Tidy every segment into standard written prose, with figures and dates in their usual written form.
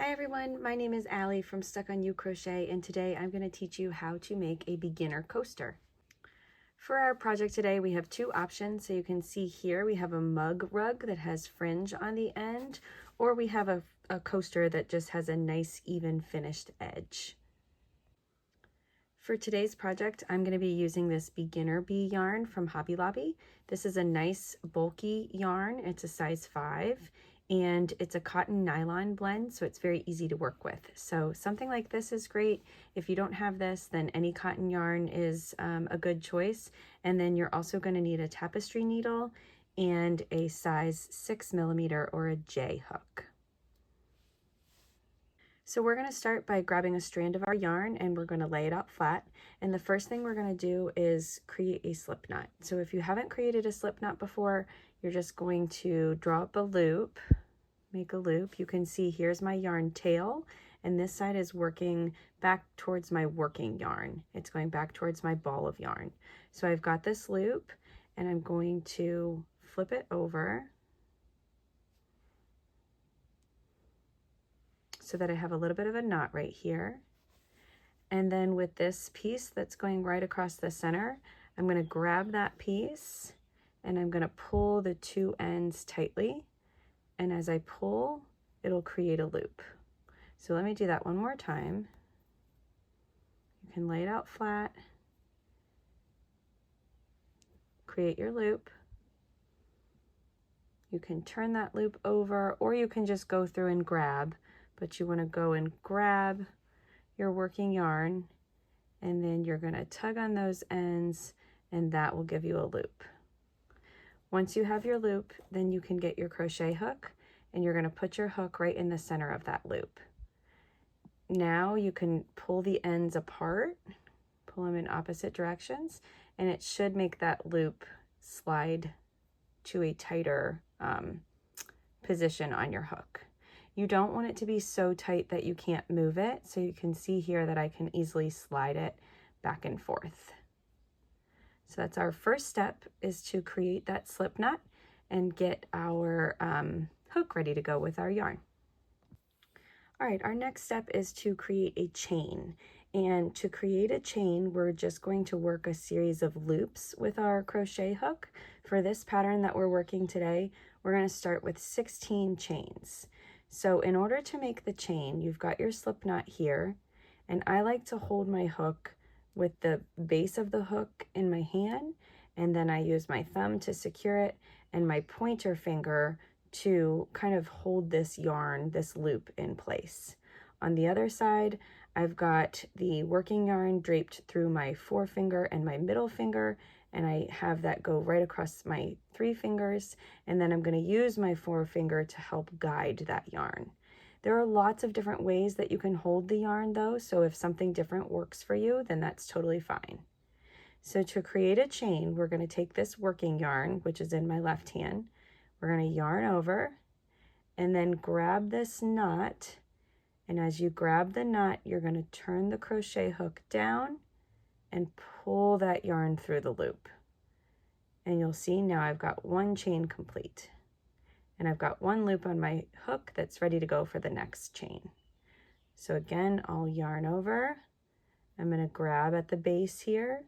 Hi everyone, my name is Allie from Stuck on You Crochet, and today I'm going to teach you how to make a beginner coaster. For our project today, we have two options. So you can see here we have a mug rug that has fringe on the end, or we have a coaster that just has a nice even finished edge. For today's project, I'm going to be using this beginner bee yarn from Hobby Lobby. This is a nice bulky yarn. It's a size 5 and it's a cotton nylon blend, so it's very easy to work with. So something like this is great. If you don't have this, then any cotton yarn is a good choice. And then you're also going to need a tapestry needle and a size 6mm or a J hook. So we're going to start by grabbing a strand of our yarn and we're going to lay it out flat. And the first thing we're going to do is create a slip knot. So if you haven't created a slip knot before, you're just going to draw up a loop, make a loop. You can see here's my yarn tail, and this side is working back towards my working yarn. It's going back towards my ball of yarn. So I've got this loop and I'm going to flip it over so that I have a little bit of a knot right here. And then with this piece that's going right across the center, I'm going to grab that piece and I'm going to pull the two ends tightly. And as I pull, it'll create a loop. So let me do that one more time. You can lay it out flat, create your loop. You can turn that loop over, or you can just go through and grab, but you want to go and grab your working yarn, and then you're going to tug on those ends, and that will give you a loop. Once you have your loop, then you can get your crochet hook, and you're going to put your hook right in the center of that loop. Now you can pull the ends apart, pull them in opposite directions, and it should make that loop slide to a tighter position on your hook. You don't want it to be so tight that you can't move it, so you can see here that I can easily slide it back and forth. So that's our first step, is to create that slip knot and get our hook ready to go with our yarn. All right, our next step is to create a chain. And to create a chain, we're just going to work a series of loops with our crochet hook. For this pattern that we're working today, we're going to start with 16 chains. So in order to make the chain, you've got your slip knot here, and I like to hold my hook with the base of the hook in my hand, and then I use my thumb to secure it and my pointer finger to kind of hold this yarn, this loop in place. On the other side, I've got the working yarn draped through my forefinger and my middle finger, and I have that go right across my 3 fingers, and then I'm going to use my forefinger to help guide that yarn. There are lots of different ways that you can hold the yarn though, so if something different works for you, then that's totally fine. So to create a chain, we're going to take this working yarn, which is in my left hand, we're going to yarn over and then grab this knot, and as you grab the knot, you're going to turn the crochet hook down and pull that yarn through the loop. And you'll see now I've got one chain complete. And I've got one loop on my hook that's ready to go for the next chain. So again, I'll yarn over. I'm going to grab at the base here.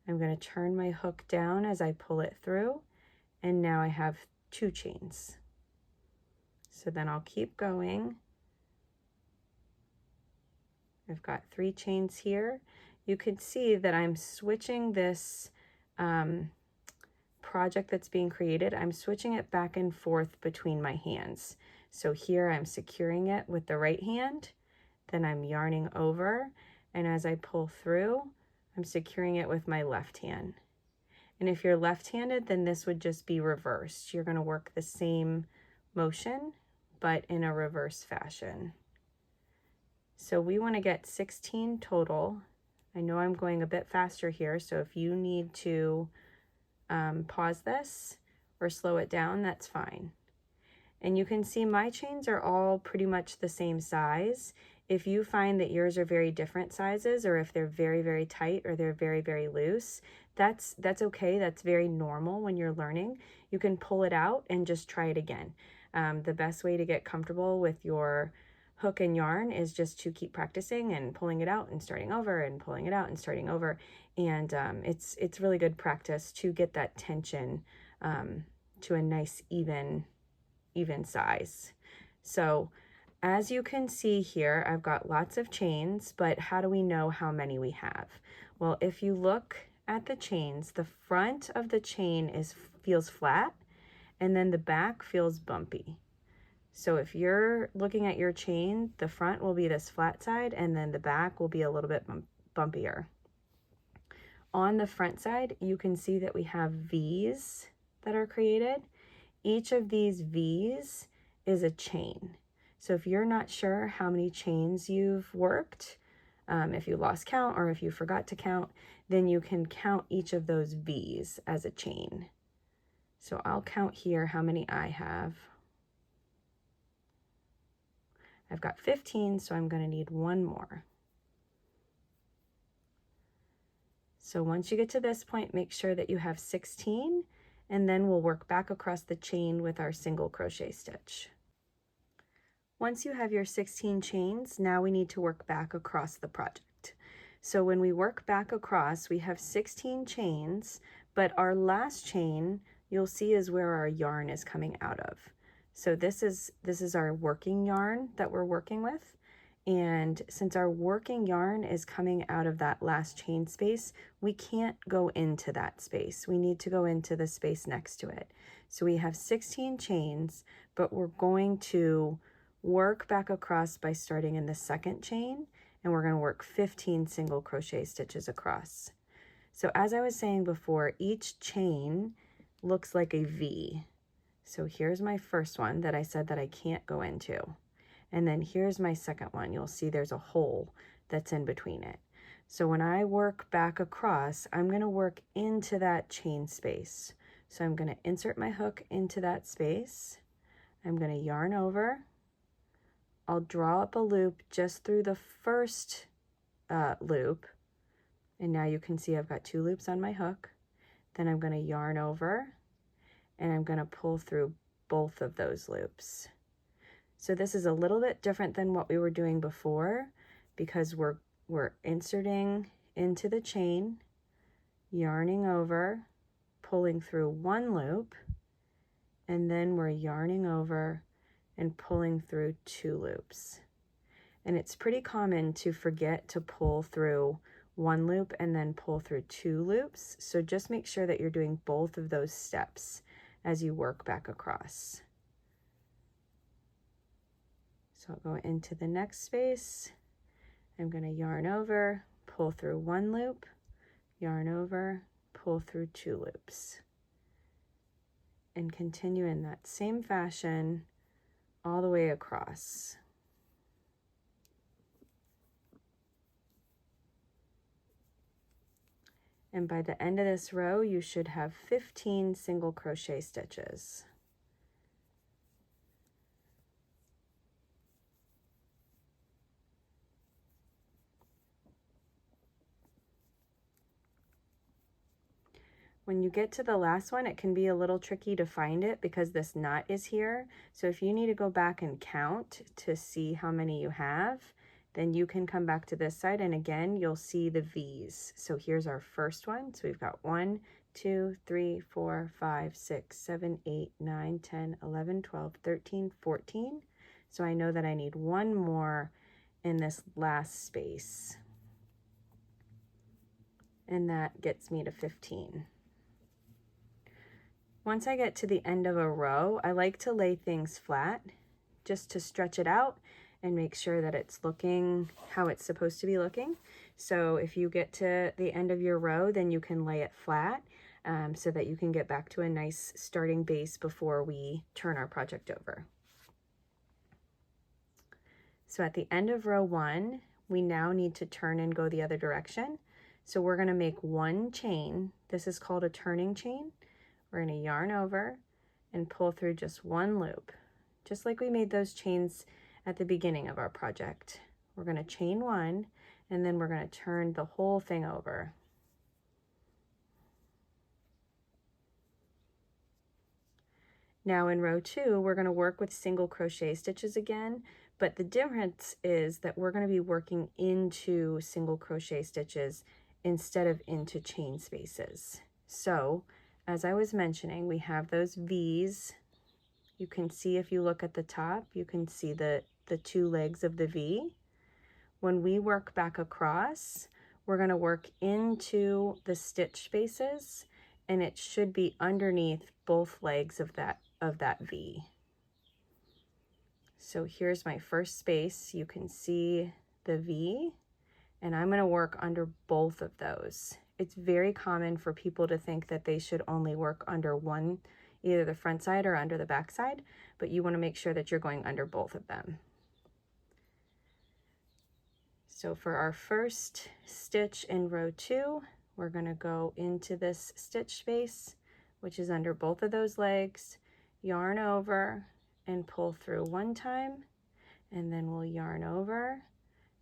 I'm going to turn my hook down as I pull it through. And now I have 2 chains. So then I'll keep going. I've got 3 chains here. You can see that I'm switching this project that's being created, I'm switching it back and forth between my hands. So here I'm securing it with the right hand, then I'm yarning over, and as I pull through, I'm securing it with my left hand. And if you're left-handed, then this would just be reversed. You're going to work the same motion, but in a reverse fashion. So we want to get 16 total. I know I'm going a bit faster here, so if you need to pause this or slow it down, that's fine. And you can see my chains are all pretty much the same size. If you find that yours are very different sizes, or if they're very, very tight or they're very, very loose, that's okay. That's very normal when you're learning. You can pull it out and just try it again. The best way to get comfortable with your hook and yarn is just to keep practicing and pulling it out and starting over and pulling it out and starting over. And it's really good practice to get that tension to a nice even size. So as you can see here, I've got lots of chains, but how do we know how many we have? Well, if you look at the chains, the front of the chain feels flat, and then the back feels bumpy. So if you're looking at your chain, the front will be this flat side, and then the back will be a little bit bumpier. On the front side, you can see that we have V's that are created. Each of these V's is a chain. So if you're not sure how many chains you've worked, if you lost count or if you forgot to count, then you can count each of those V's as a chain. So I'll count here how many I have. I've got 15, so I'm going to need one more. So once you get to this point, make sure that you have 16, and then we'll work back across the chain with our single crochet stitch. Once you have your 16 chains, now we need to work back across the project. So when we work back across, we have 16 chains, but our last chain, you'll see, is where our yarn is coming out of. So this is our working yarn that we're working with. And since our working yarn is coming out of that last chain space, we can't go into that space. We need to go into the space next to it. So we have 16 chains, but we're going to work back across by starting in the second chain, and we're going to work 15 single crochet stitches across. So as I was saying before, each chain looks like a V. So here's my first one that I said that I can't go into. And then here's my second one. You'll see there's a hole that's in between it. So when I work back across, I'm going to work into that chain space. So I'm going to insert my hook into that space. I'm going to yarn over. I'll draw up a loop just through the first loop. And now you can see I've got 2 loops on my hook. Then I'm going to yarn over, and I'm going to pull through both of those loops. So this is a little bit different than what we were doing before, because we're inserting into the chain, yarning over, pulling through 1 loop, and then we're yarning over and pulling through 2 loops. And it's pretty common to forget to pull through 1 loop and then pull through 2 loops. So just make sure that you're doing both of those steps as you work back across. So I'll go into the next space. I'm going to yarn over, pull through 1 loop, yarn over, pull through 2 loops. And continue in that same fashion all the way across. And by the end of this row, you should have 15 single crochet stitches. When you get to the last one, it can be a little tricky to find it because this knot is here. So if you need to go back and count to see how many you have, then you can come back to this side, and again, you'll see the V's. So here's our first one. So we've got 1, 2, 3, 4, 5, 6, 7, 8, 9, 10, 11, 12, 13, 14. So I know that I need 1 more in this last space. And that gets me to 15. Once I get to the end of a row, I like to lay things flat just to stretch it out and make sure that it's looking how it's supposed to be looking. So if you get to the end of your row, then you can lay it flat so that you can get back to a nice starting base before we turn our project over. So at the end of row 1, we now need to turn and go the other direction. So we're going to make 1 chain. This is called a turning chain. We're going to yarn over and pull through just 1 loop, just like we made those chains at the beginning of our project. We're going to chain 1, and then we're going to turn the whole thing over. Now in row 2, we're going to work with single crochet stitches again, But the difference is that we're going to be working into single crochet stitches instead of into chain spaces. So as I was mentioning, we have those V's. You can see, if you look at the top, you can see the two legs of the V. When we work back across, we're going to work into the stitch spaces, and it should be underneath both legs of that V. So here's my first space. You can see the V, and I'm going to work under both of those. It's very common for people to think that they should only work under one, either the front side or under the back side, but you want to make sure that you're going under both of them. So for our first stitch in row 2, we're going to go into this stitch space, which is under both of those legs, yarn over and pull through one time, and then we'll yarn over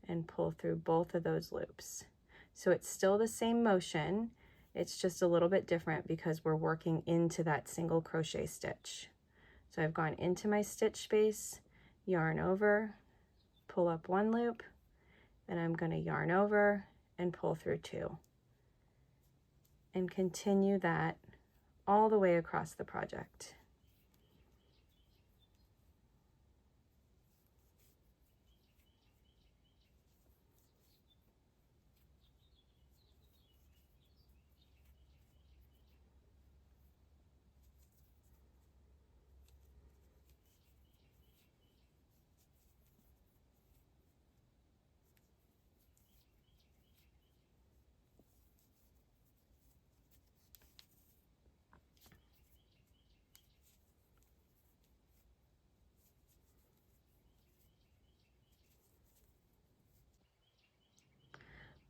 and pull through both of those loops. So it's still the same motion, it's just a little bit different because we're working into that single crochet stitch. So I've gone into my stitch space, yarn over, pull up one loop, and I'm going to yarn over and pull through 2. And continue that all the way across the project.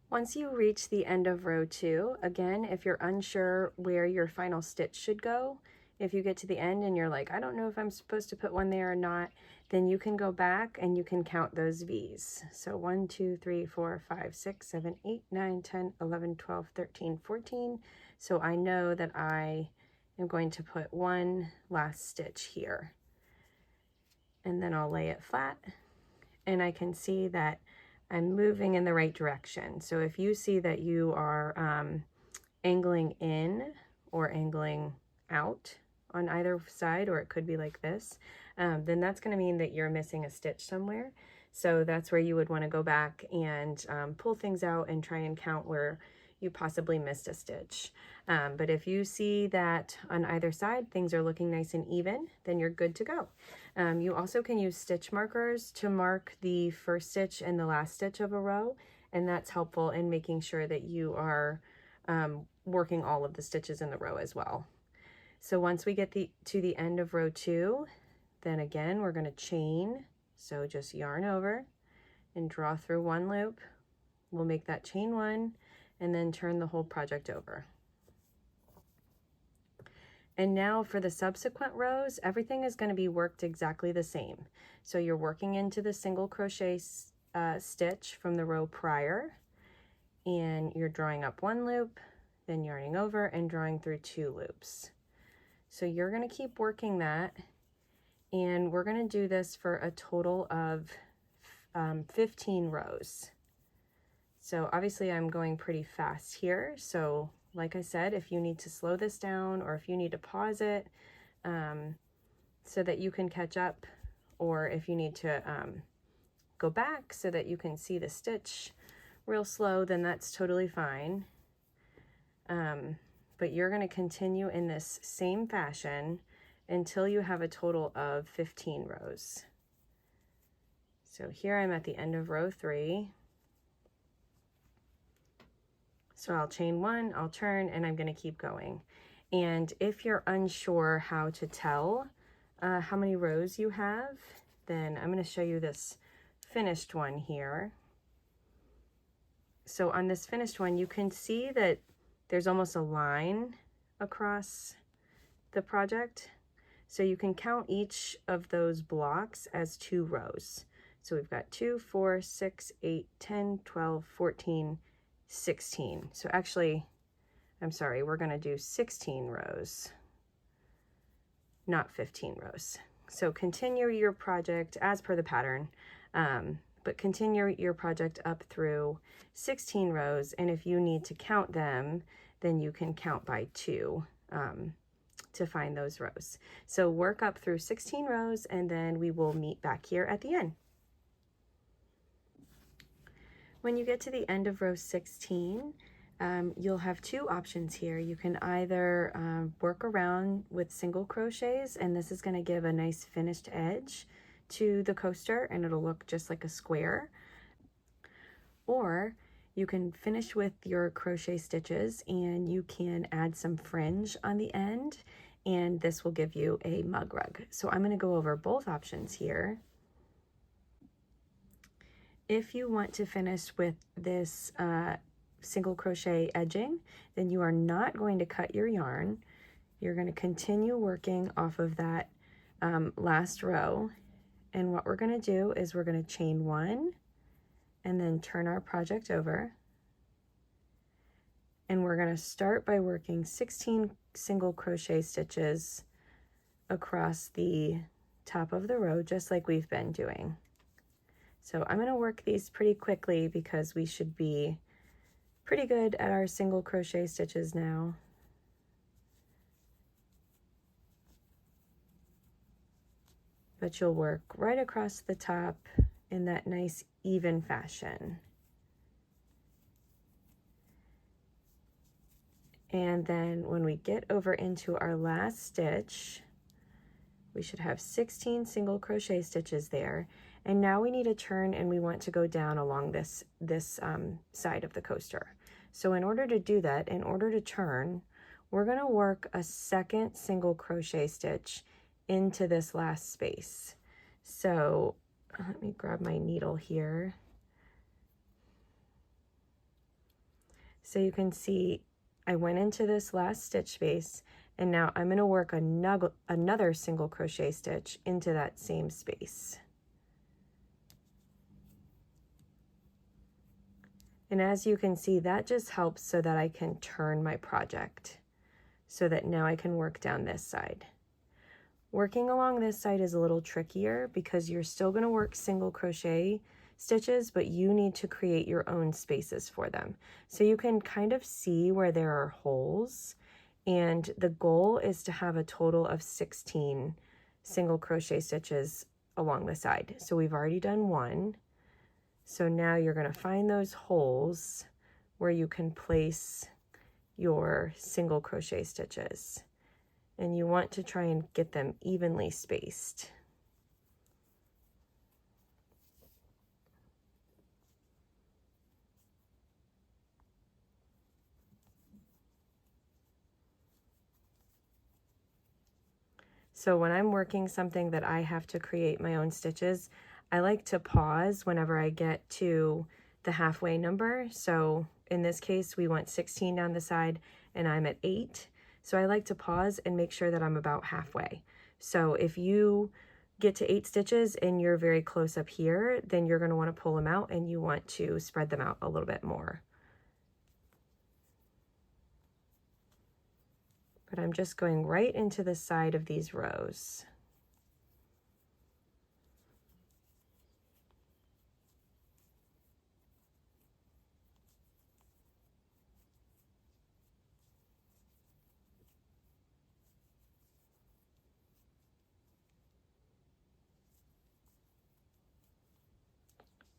Once you reach the end of row 2, again, if you're unsure where your final stitch should go, if you get to the end and you're like, I don't know if I'm supposed to put one there or not, then you can go back and you can count those V's. So 1, 2, 3, 4, 5, 6, 7, 8, 9, 10, 11, 12, 13, 14. So I know that I am going to put one last stitch here. And then I'll lay it flat, and I can see that I'm moving in the right direction. So if you see that you are angling in or angling out on either side, or it could be like this, then that's going to mean that you're missing a stitch somewhere. So that's where you would want to go back and pull things out and try and count where you possibly missed a stitch. But if you see that on either side things are looking nice and even, then you're good to go. You also can use stitch markers to mark the first stitch and the last stitch of a row, and that's helpful in making sure that you are working all of the stitches in the row as well. So once we get to the end of row 2, then again we're going to chain. So just yarn over and draw through one loop. We'll make that chain 1 and then turn the whole project over. And now for the subsequent rows, everything is going to be worked exactly the same. So you're working into the single crochet stitch from the row prior, and you're drawing up one loop, then yarning over and drawing through 2 loops. So you're going to keep working that, and we're going to do this for a total of 15 rows. So obviously I'm going pretty fast here, so like I said, if you need to slow this down or if you need to pause it so that you can catch up, or if you need to go back so that you can see the stitch real slow, then that's totally fine. But you're going to continue in this same fashion until you have a total of 15 rows. So here I'm at the end of row 3. So I'll chain 1, I'll turn, and I'm going to keep going. And if you're unsure how to tell how many rows you have, then I'm going to show you this finished one here. So on this finished one, you can see that there's almost a line across the project. So you can count each of those blocks as 2 rows. So we've got 2, 4, 6, 8, 10, 12, 14, 16. So actually, I'm sorry, we're going to do 16 rows, not 15 rows. So continue your project as per the pattern, but continue your project up through 16 rows, and if you need to count them, then you can count by 2 to find those rows. So work up through 16 rows, and then we will meet back here at the end. When you get to the end of row 16, you'll have 2 options here. You can either work around with single crochets, and this is going to give a nice finished edge to the coaster, and it'll look just like a square. Or you can finish with your crochet stitches, and you can add some fringe on the end, and this will give you a mug rug. So I'm going to go over both options here. If you want to finish with this single crochet edging, then you are not going to cut your yarn. You're going to continue working off of that last row. And what we're going to do is we're going to chain 1 and then turn our project over. And we're going to start by working 16 single crochet stitches across the top of the row, just like we've been doing. So I'm going to work these pretty quickly because we should be pretty good at our single crochet stitches now. But you'll work right across the top in that nice even fashion. And then when we get over into our last stitch, we should have 16 single crochet stitches there. And now we need to turn, and we want to go down along this side of the coaster. So in order to do that, in order to turn, we're going to work a second single crochet stitch into this last space. So let me grab my needle here. So you can see I went into this last stitch space, and now I'm going to work another single crochet stitch into that same space. And as you can see, that just helps so that I can turn my project so that now I can work down this side. Working along this side is a little trickier because you're still going to work single crochet stitches, but you need to create your own spaces for them. So you can kind of see where there are holes, and the goal is to have a total of 16 single crochet stitches along the side. So we've already done 1. So now you're going to find those holes where you can place your single crochet stitches. And you want to try and get them evenly spaced. So when I'm working something that I have to create my own stitches, I like to pause whenever I get to the halfway number. So in this case, we want 16 down the side and I'm at 8. So I like to pause and make sure that I'm about halfway. So if you get to 8 stitches and you're very close up here, then you're going to want to pull them out and you want to spread them out a little bit more. But I'm just going right into the side of these rows.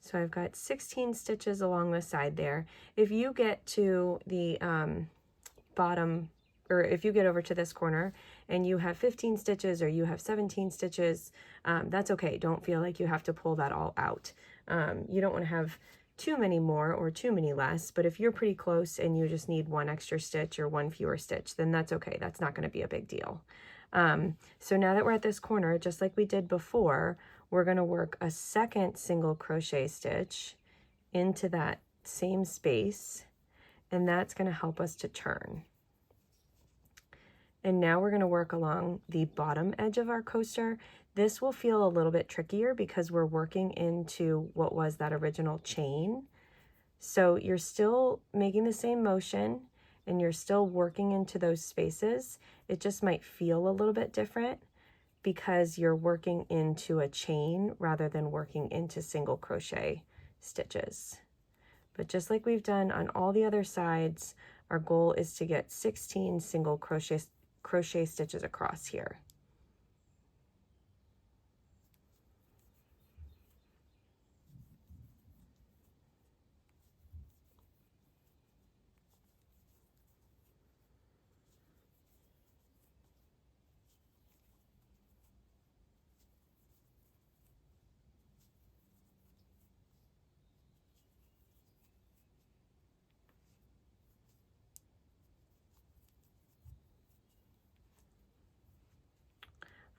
So I've got 16 stitches along the side there. If you get to the bottom, or if you get over to this corner and you have 15 stitches or you have 17 stitches, that's okay. Don't feel like you have to pull that all out. You don't want to have too many more or too many less, but if you're pretty close and you just need 1 extra stitch or 1 fewer stitch, then that's okay. That's not going to be a big deal. So now that we're at this corner, just like we did before, we're going to work a second single crochet stitch into that same space, and that's going to help us to turn. And now we're going to work along the bottom edge of our coaster. This will feel a little bit trickier because we're working into what was that original chain. So you're still making the same motion and you're still working into those spaces. It just might feel a little bit different. because you're working into a chain rather than working into single crochet stitches. But just like we've done on all the other sides, our goal is to get 16 single crochet stitches across here.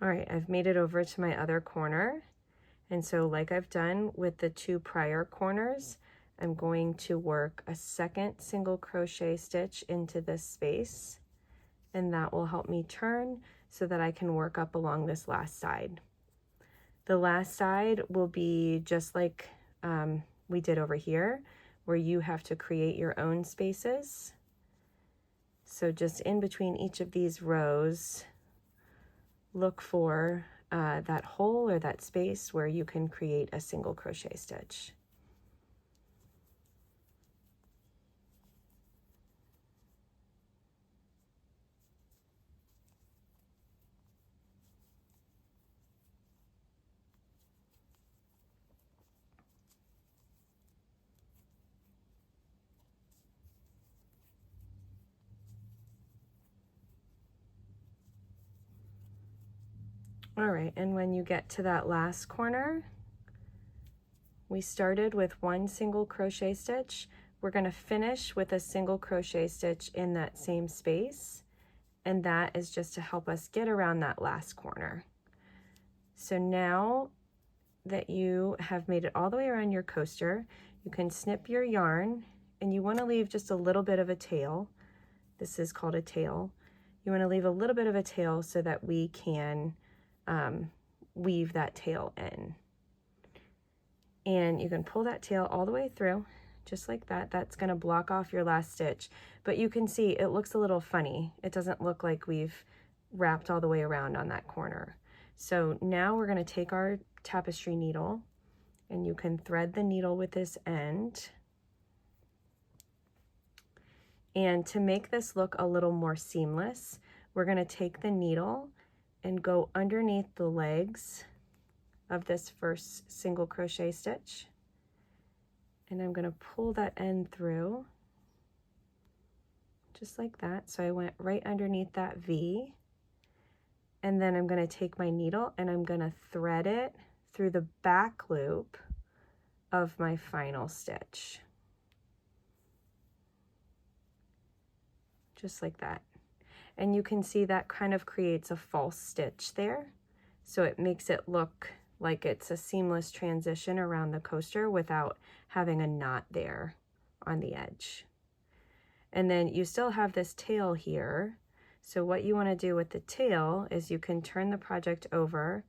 All right, I've made it over to my other corner. And so like I've done with the 2 prior corners, I'm going to work a second single crochet stitch into this space, and that will help me turn so that I can work up along this last side. The last side will be just like we did over here, where you have to create your own spaces. So just in between each of these rows, look for that hole or that space where you can create a single crochet stitch. All right, and when you get to that last corner, we started with 1 single crochet stitch. We're going to finish with a single crochet stitch in that same space, and that is just to help us get around that last corner. So now that you have made it all the way around your coaster, you can snip your yarn, and you want to leave just a little bit of a tail. This is called a tail. You want to leave a little bit of a tail so that we can weave that tail in. And you can pull that tail all the way through, just like that. That's going to block off your last stitch. But you can see it looks a little funny. It doesn't look like we've wrapped all the way around on that corner. So now we're going to take our tapestry needle, and you can thread the needle with this end. And to make this look a little more seamless, we're going to take the needle and go underneath the legs of this first single crochet stitch. And I'm going to pull that end through just like that. So I went right underneath that V. And then I'm going to take my needle and I'm going to thread it through the back loop of my final stitch. Just like that. And you can see that kind of creates a false stitch there. So it makes it look like it's a seamless transition around the coaster without having a knot there on the edge. And then you still have this tail here. So what you want to do with the tail is you can turn the project over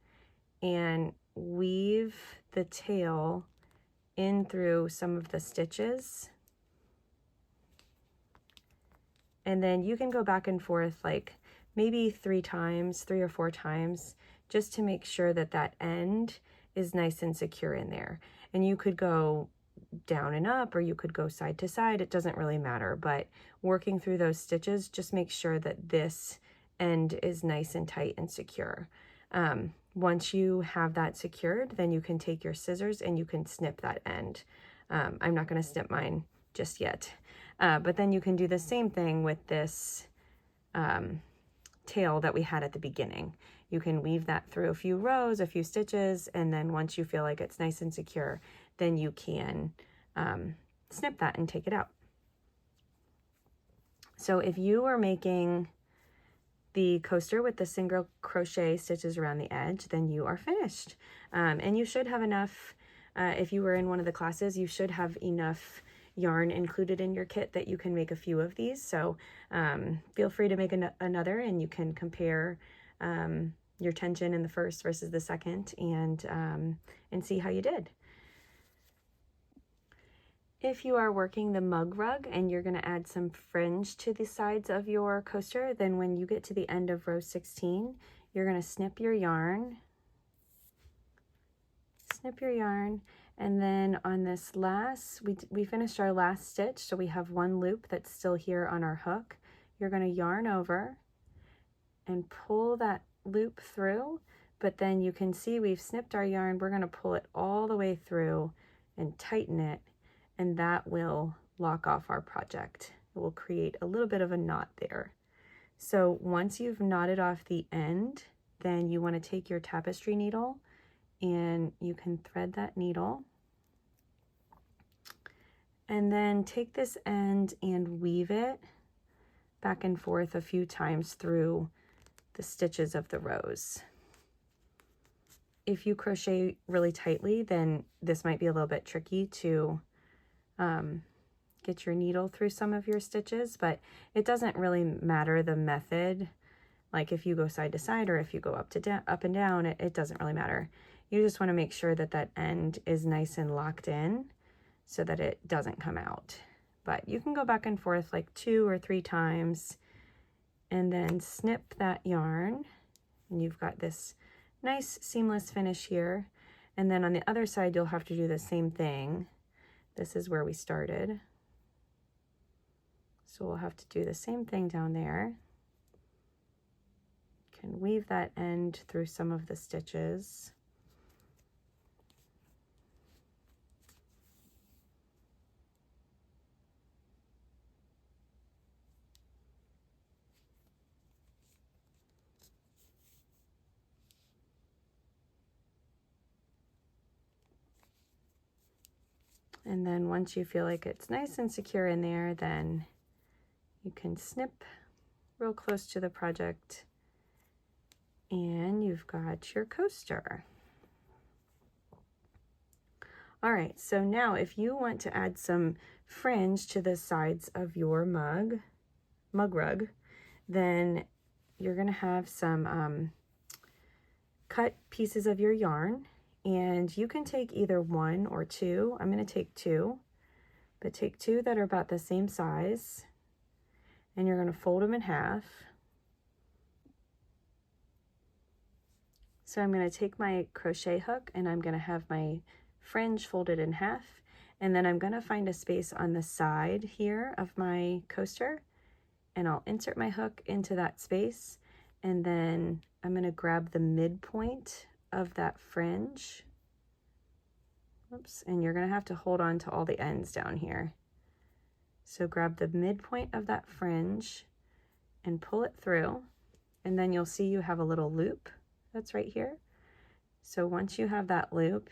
and weave the tail in through some of the stitches. And then you can go back and forth like maybe 3 or 4 times, just to make sure that that end is nice and secure in there. And you could go down and up, or you could go side to side. It doesn't really matter, but working through those stitches, just make sure that this end is nice and tight and secure. Once you have that secured, then you can take your scissors and you can snip that end. I'm not going to snip mine just yet. But then you can do the same thing with this tail that we had at the beginning. You can weave that through a few rows, a few stitches, and then once you feel like it's nice and secure, then you can snip that and take it out. So if you are making the coaster with the single crochet stitches around the edge, then you are finished. And you should have enough, if you were in one of the classes, you should have enough yarn included in your kit that you can make a few of these. So feel free to make another, and you can compare your tension in the first versus the second, and see how you did. If you are working the mug rug and you're going to add some fringe to the sides of your coaster, then when you get to the end of row 16, you're going to snip your yarn, and then on this last, we finished our last stitch, so we have one loop that's still here on our hook. You're going to yarn over and pull that loop through, but then you can see we've snipped our yarn. We're going to pull it all the way through and tighten it, and that will lock off our project. It will create a little bit of a knot there. So once you've knotted off the end, then you want to take your tapestry needle and you can thread that needle, and then take this end and weave it back and forth a few times through the stitches of the rows. If you crochet really tightly, then this might be a little bit tricky to get your needle through some of your stitches, but it doesn't really matter the method. Like if you go side to side or if you go up and down, it doesn't really matter. You just want to make sure that that end is nice and locked in so that it doesn't come out. But you can go back and forth like 2 or 3 times and then snip that yarn, and you've got this nice seamless finish here. And then on the other side, you'll have to do the same thing. This is where we started. So we'll have to do the same thing down there. Can weave that end through some of the stitches. And then once you feel like it's nice and secure in there, then you can snip real close to the project and you've got your coaster. All right, so now if you want to add some fringe to the sides of your mug rug, then you're gonna have some cut pieces of your yarn, and you can take either 1 or 2. I'm going to take 2, but take 2 that are about the same size, and you're going to fold them in half. So I'm going to take my crochet hook and I'm going to have my fringe folded in half, and then I'm going to find a space on the side here of my coaster, and I'll insert my hook into that space, and then I'm going to grab the midpoint of that fringe. Oops, and you're going to have to hold on to all the ends down here. So grab the midpoint of that fringe and pull it through, and then you'll see you have a little loop that's right here. So once you have that loop,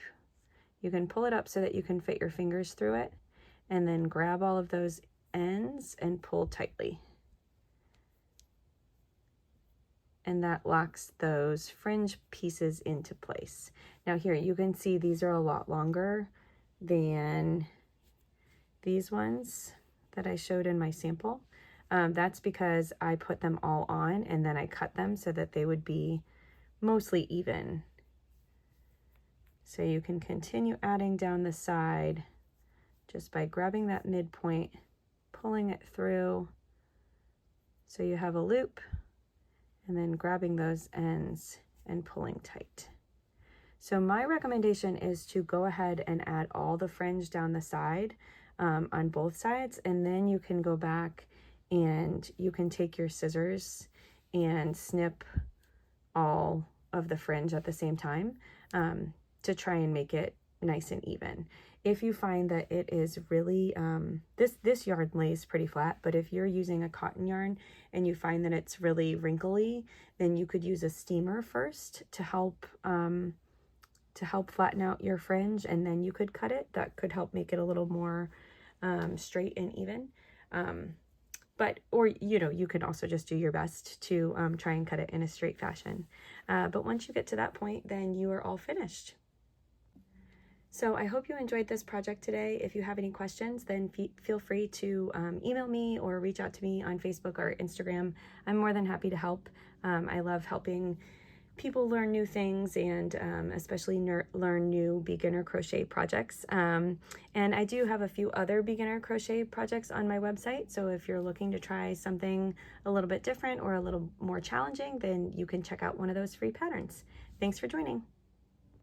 you can pull it up so that you can fit your fingers through it, and then grab all of those ends and pull tightly. And that locks those fringe pieces into place. Now here you can see these are a lot longer than these ones that I showed in my sample. That's because I put them all on and then I cut them so that they would be mostly even. So you can continue adding down the side just by grabbing that midpoint, pulling it through so you have a loop, and then grabbing those ends and pulling tight. So my recommendation is to go ahead and add all the fringe down the side on both sides, and then you can go back and you can take your scissors and snip all of the fringe at the same time to try and make it nice and even. If you find that it is really, this yarn lays pretty flat, but if you're using a cotton yarn and you find that it's really wrinkly, then you could use a steamer first to help flatten out your fringe, and then you could cut it. That could help make it a little more straight and even. Or you can also just do your best to try and cut it in a straight fashion. But once you get to that point, then you are all finished. So I hope you enjoyed this project today. If you have any questions, then feel free to email me or reach out to me on Facebook or Instagram. I'm more than happy to help. I love helping people learn new things, and especially learn new beginner crochet projects. And I do have a few other beginner crochet projects on my website, so if you're looking to try something a little bit different or a little more challenging, then you can check out one of those free patterns. Thanks for joining.